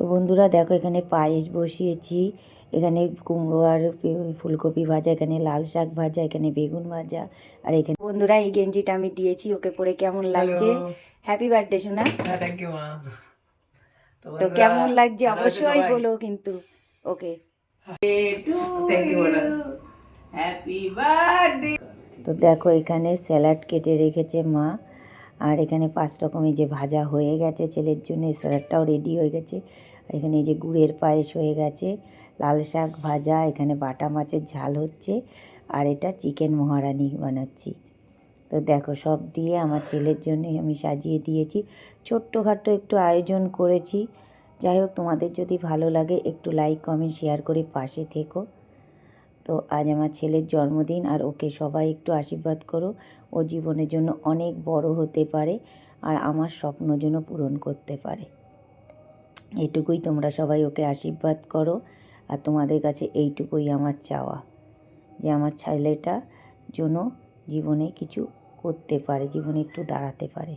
তো বন্ধুরা দেখো, এখানে পায়েস বসিয়েছি, এখানে কুমড়ো আর ফুলকপি ভাজা, এখানে লাল শাক ভাজা, এখানে বেগুন ভাজা। আর এখানে বন্ধুরা এই গেঞ্জিটা আমি দিয়েছি ওকে, পরে কেমন লাগছে? হ্যাপি বার্থডে সোনা। থ্যাংক ইউ মা। তো কেমন লাগছে অবশ্যই বলো কিন্তু ওকে। থ্যাংক ইউ বলো। Happy birthday. তো দেখো এখানে স্যালাড কেটে রেখেছে মা, আর এখানে 5 রকমের যে ভাজা হয়ে গেছে ছেলের জন্য, স্যালাডটাও রেডি হয়ে গেছে। আর এখানে এই যে গুড়ের পায়েস হয়ে গেছে, লাল শাক ভাজা, এখানে বাটা মাছের ঝাল হচ্ছে, আর এটা চিকেন মহারানি বানাচ্ছি। তো দেখো সব দিয়ে আমার ছেলের জন্য আমি সাজিয়ে দিয়েছি, ছোট্টখাট্টো একটু আয়োজন করেছি। যাই হোক, তোমাদের যদি ভালো লাগে একটু লাইক কমেন্ট শেয়ার করে পাশে থেকো। তো আজ আমার ছেলের জন্মদিন, আর ওকে সবাই একটু আশীর্বাদ করো, ও জীবনের জন্য অনেক বড় হতে পারে আর আমার স্বপ্ন যেন পূরণ করতে পারে। এইটুকুই তোমরা সবাই ওকে আশীর্বাদ করো, আর তোমাদের কাছে এইটুকুই আমার চাওয়া, যে আমার ছেলেটা যেন জীবনে কিছু করতে পারে, জীবনে একটু দাঁড়াতে পারে।